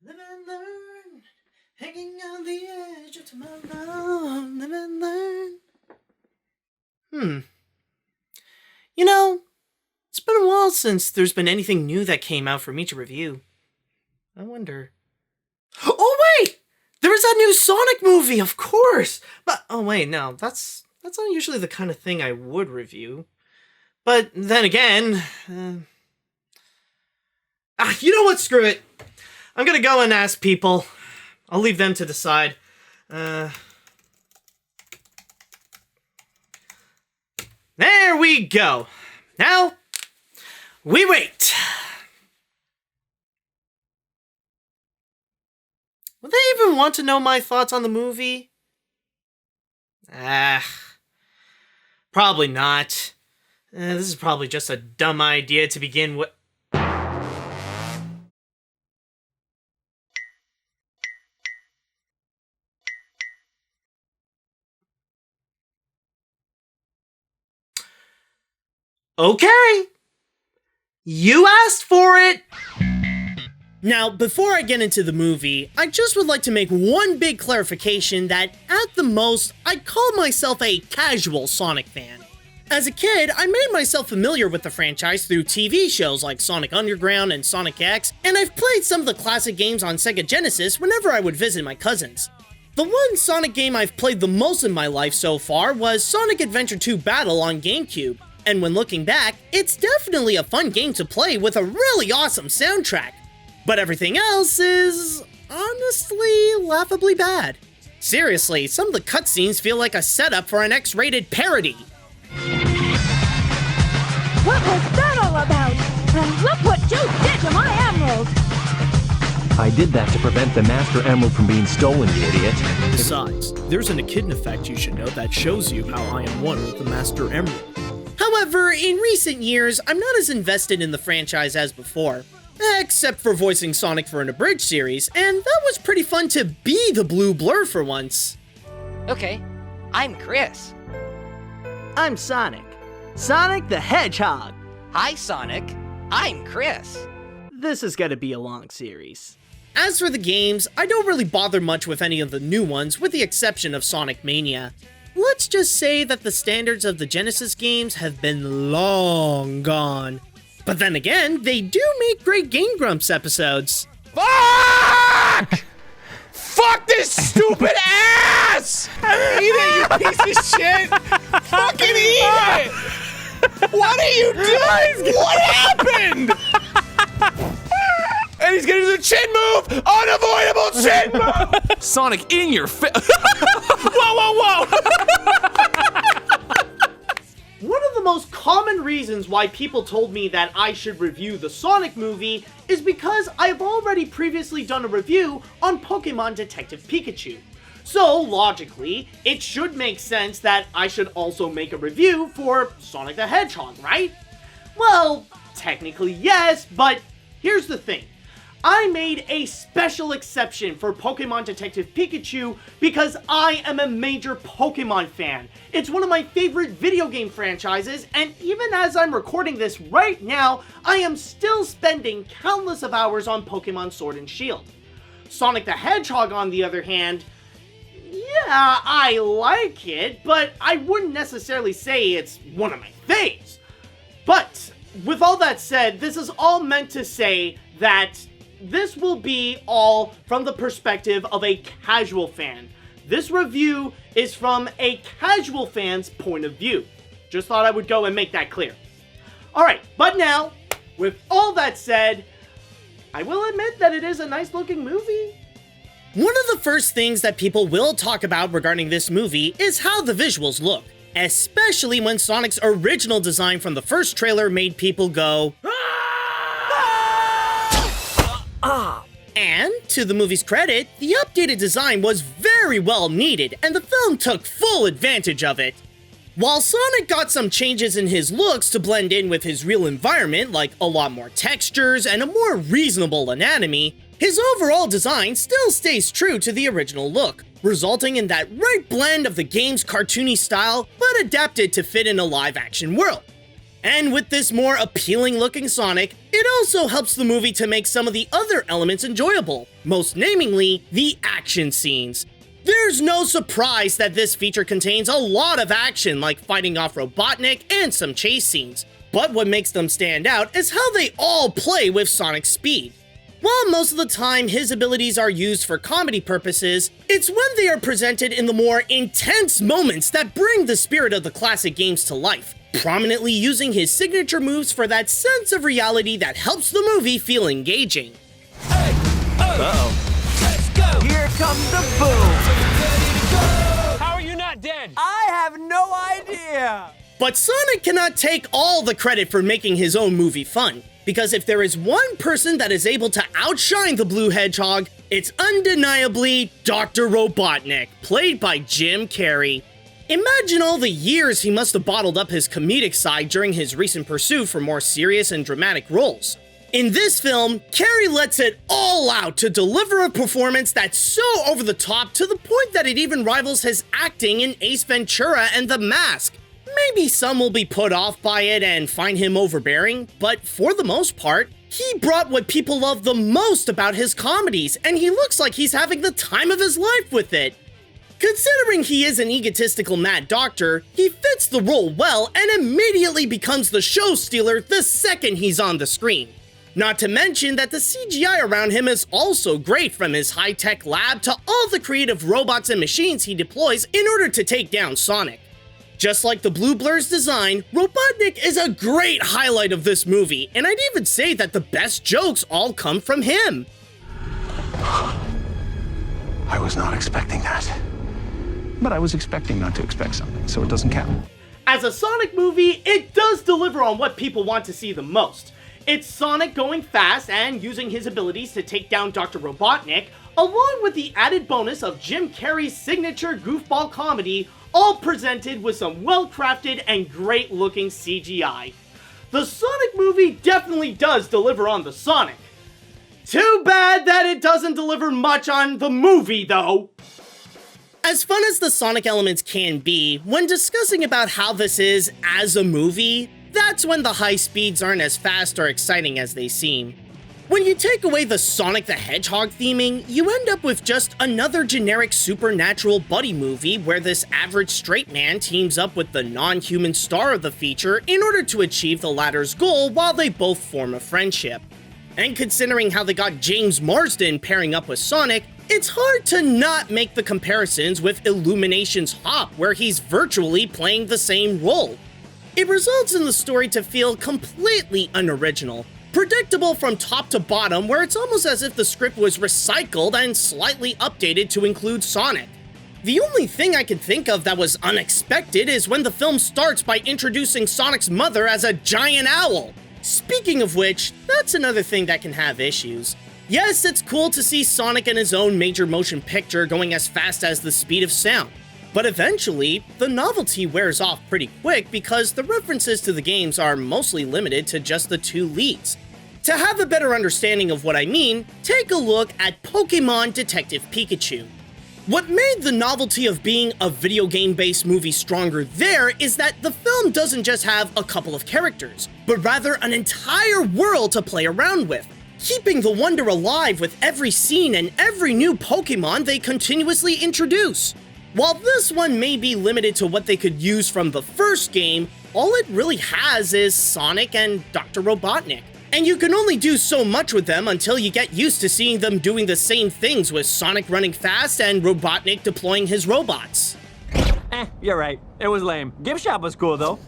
Live and learn, hanging on the edge of tomorrow. Live and learn. You know, it's been a while since there's been anything new that came out for me to review. I wonder. Oh wait! There is that new Sonic movie, of course! But, oh wait, no, that's not usually the kind of thing I would review. But then again, you know what, screw it. I'm gonna go and ask people. I'll leave them to decide. There we go. Now, we wait. Would they even want to know my thoughts on the movie? Probably not. This is probably just a dumb idea to begin with. Okay. You asked for it. Now, before I get into the movie, I just would like to make one big clarification that, at the most, I'd call myself a casual Sonic fan. As a kid, I made myself familiar with the franchise through TV shows like Sonic Underground and Sonic X, and I've played some of the classic games on Sega Genesis whenever I would visit my cousins. The one Sonic game I've played the most in my life so far was Sonic Adventure 2 Battle on GameCube, and when looking back, it's definitely a fun game to play with a really awesome soundtrack. But everything else is, honestly, laughably bad. Seriously, some of the cutscenes feel like a setup for an X-rated parody. What was that all about? And look what you did to my emerald! I did that to prevent the Master Emerald from being stolen, you idiot. Besides, there's an echidna effect you should know that shows you how I am one with the Master Emerald. However, in recent years, I'm not as invested in the franchise as before. Except for voicing Sonic for an abridged series, and that was pretty fun to be the blue blur for once. Okay, I'm Chris. I'm Sonic. Sonic the Hedgehog. Hi, Sonic. I'm Chris. This is gonna be a long series. As for the games, I don't really bother much with any of the new ones, with the exception of Sonic Mania. Let's just say that the standards of the Genesis games have been long gone. But then again, they do make great Game Grumps episodes. Fuck! Fuck this stupid ass! Eat it, you piece of shit! Fucking eat it! What are you doing? What happened? And he's gonna do the chin move! Unavoidable chin move! Sonic, in your face! Whoa! One of the most common reasons why people told me that I should review the Sonic movie is because I've already previously done a review on Pokemon Detective Pikachu. So, logically, it should make sense that I should also make a review for Sonic the Hedgehog, right? Well, technically yes, but here's the thing. I made a special exception for Pokemon Detective Pikachu because I am a major Pokemon fan. It's one of my favorite video game franchises, and even as I'm recording this right now, I am still spending countless of hours on Pokemon Sword and Shield. Sonic the Hedgehog, on the other hand, yeah, I like it, but I wouldn't necessarily say it's one of my faves. But, with all that said, this is all meant to say that this will be all from the perspective of a casual fan. This review is from a casual fan's point of view. Just thought I would go and make that clear. Alright, but now, with all that said, I will admit that it is a nice looking movie. One of the first things that people will talk about regarding this movie is how the visuals look. Especially when Sonic's original design from the first trailer made people go, And, to the movie's credit, the updated design was very well needed, and the film took full advantage of it. While Sonic got some changes in his looks to blend in with his real environment, like a lot more textures and a more reasonable anatomy, his overall design still stays true to the original look, resulting in that right blend of the game's cartoony style, but adapted to fit in a live-action world. And with this more appealing looking Sonic, it also helps the movie to make some of the other elements enjoyable, most namely, the action scenes. There's no surprise that this feature contains a lot of action, like fighting off Robotnik and some chase scenes. But what makes them stand out is how they all play with Sonic's speed. While most of the time his abilities are used for comedy purposes, it's when they are presented in the more intense moments that bring the spirit of the classic games to life, prominently using his signature moves for that sense of reality that helps the movie feel engaging. Here comes the boom! How are you not dead? I have no idea! But Sonic cannot take all the credit for making his own movie fun, because if there is one person that is able to outshine the Blue Hedgehog, it's undeniably Dr. Robotnik, played by Jim Carrey. Imagine all the years he must have bottled up his comedic side during his recent pursuit for more serious and dramatic roles. In this film, Carrey lets it all out to deliver a performance that's so over the top to the point that it even rivals his acting in Ace Ventura and The Mask. Maybe some will be put off by it and find him overbearing, but for the most part, he brought what people love the most about his comedies, and he looks like he's having the time of his life with it. Considering he is an egotistical mad doctor, he fits the role well and immediately becomes the show stealer the second he's on the screen. Not to mention that the CGI around him is also great, from his high-tech lab to all the creative robots and machines he deploys in order to take down Sonic. Just like the Blue Blur's design, Robotnik is a great highlight of this movie, and I'd even say that the best jokes all come from him. I was not expecting that. But I was expecting not to expect something, so it doesn't count. As a Sonic movie, it does deliver on what people want to see the most. It's Sonic going fast and using his abilities to take down Dr. Robotnik, along with the added bonus of Jim Carrey's signature goofball comedy, all presented with some well-crafted and great-looking CGI. The Sonic movie definitely does deliver on the Sonic. Too bad that it doesn't deliver much on the movie, though. As fun as the Sonic elements can be, when discussing about how this is as a movie, that's when the high speeds aren't as fast or exciting as they seem. When you take away the Sonic the Hedgehog theming, you end up with just another generic supernatural buddy movie where this average straight man teams up with the non-human star of the feature in order to achieve the latter's goal while they both form a friendship. And considering how they got James Marsden pairing up with Sonic, it's hard to not make the comparisons with Illumination's Hop, where he's virtually playing the same role. It results in the story to feel completely unoriginal, predictable from top to bottom, where it's almost as if the script was recycled and slightly updated to include Sonic. The only thing I can think of that was unexpected is when the film starts by introducing Sonic's mother as a giant owl. Speaking of which, that's another thing that can have issues. Yes, it's cool to see Sonic in his own major motion picture going as fast as the speed of sound. But eventually, the novelty wears off pretty quick because the references to the games are mostly limited to just the two leads. To have a better understanding of what I mean, take a look at Pokemon Detective Pikachu. What made the novelty of being a video game-based movie stronger there is that the film doesn't just have a couple of characters, but rather an entire world to play around with, keeping the wonder alive with every scene and every new Pokemon they continuously introduce. While this one may be limited to what they could use from the first game, all it really has is Sonic and Dr. Robotnik. And you can only do so much with them until you get used to seeing them doing the same things, with Sonic running fast and Robotnik deploying his robots. You're right. It was lame. Gift shop was cool, though.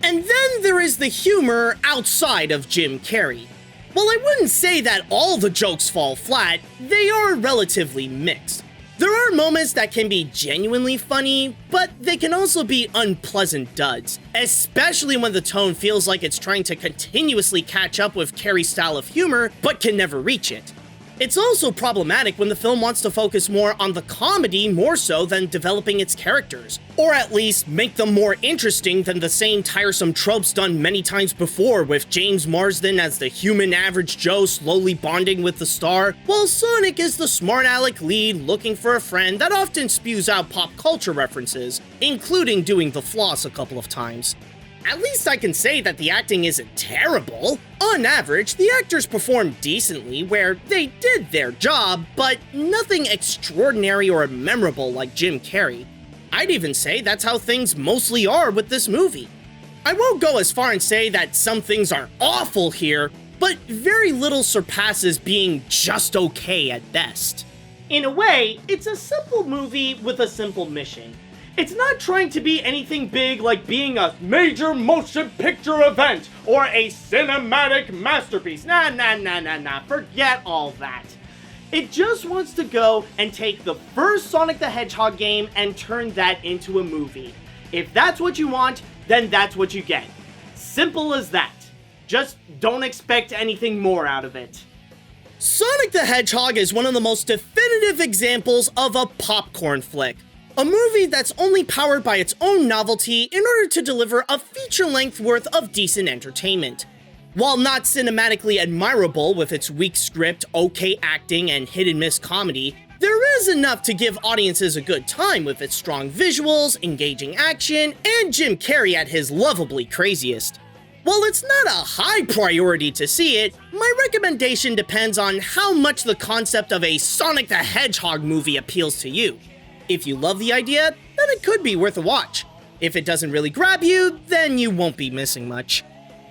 And then there is the humor outside of Jim Carrey. While I wouldn't say that all the jokes fall flat, they are relatively mixed. There are moments that can be genuinely funny, but they can also be unpleasant duds, especially when the tone feels like it's trying to continuously catch up with Carrey's style of humor, but can never reach it. It's also problematic when the film wants to focus more on the comedy more so than developing its characters, or at least make them more interesting than the same tiresome tropes done many times before, with James Marsden as the human average Joe slowly bonding with the star, while Sonic is the smart aleck lead looking for a friend that often spews out pop culture references, including doing the floss a couple of times. At least I can say that the acting isn't terrible. On average, the actors performed decently where they did their job, but nothing extraordinary or memorable like Jim Carrey. I'd even say that's how things mostly are with this movie. I won't go as far and say that some things are awful here, but very little surpasses being just okay at best. In a way, it's a simple movie with a simple mission. It's not trying to be anything big like being a major motion picture event or a cinematic masterpiece. Nah, forget all that. It just wants to go and take the first Sonic the Hedgehog game and turn that into a movie. If that's what you want, then that's what you get. Simple as that. Just don't expect anything more out of it. Sonic the Hedgehog is one of the most definitive examples of a popcorn flick. A movie that's only powered by its own novelty in order to deliver a feature-length worth of decent entertainment. While not cinematically admirable with its weak script, okay acting, and hit-and-miss comedy, there is enough to give audiences a good time with its strong visuals, engaging action, and Jim Carrey at his lovably craziest. While it's not a high priority to see it, my recommendation depends on how much the concept of a Sonic the Hedgehog movie appeals to you. If you love the idea, then it could be worth a watch. If it doesn't really grab you, then you won't be missing much.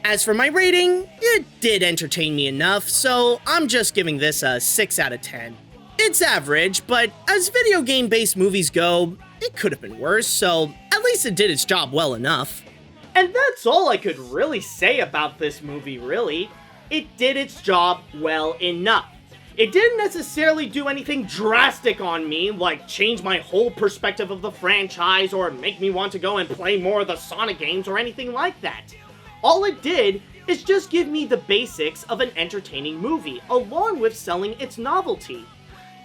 As for my rating, it did entertain me enough, so I'm just giving this a 6 out of 10. It's average, but as video game-based movies go, it could have been worse, so at least it did its job well enough. And that's all I could really say about this movie, really. It did its job well enough. It didn't necessarily do anything drastic on me, like change my whole perspective of the franchise or make me want to go and play more of the Sonic games or anything like that. All it did is just give me the basics of an entertaining movie, along with selling its novelty.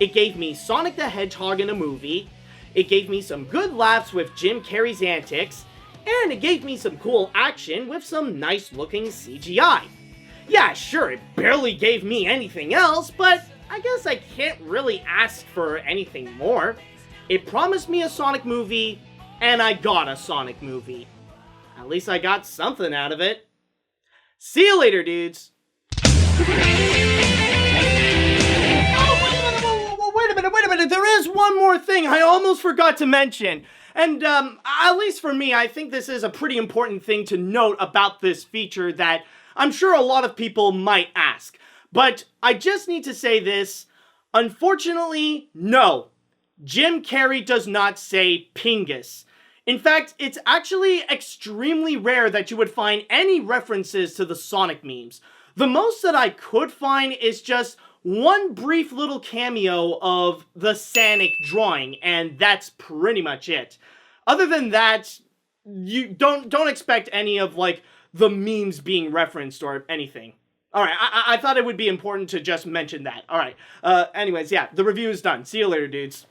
It gave me Sonic the Hedgehog in a movie, it gave me some good laughs with Jim Carrey's antics, and it gave me some cool action with some nice looking CGI. Yeah, sure, it barely gave me anything else, but I guess I can't really ask for anything more. It promised me a Sonic movie, and I got a Sonic movie. At least I got something out of it. See you later, dudes. Oh, wait a minute, there is one more thing I almost forgot to mention. And, at least for me, I think this is a pretty important thing to note about this feature that I'm sure a lot of people might ask, but I just need to say this. Unfortunately, no. Jim Carrey does not say Pingus. In fact, it's actually extremely rare that you would find any references to the Sonic memes. The most that I could find is just one brief little cameo of the Sonic drawing, and that's pretty much it. Other than that, you don't expect any of, like, the memes being referenced or anything. Alright, I thought it would be important to just mention that. Alright, anyways, yeah, the review is done. See you later, dudes.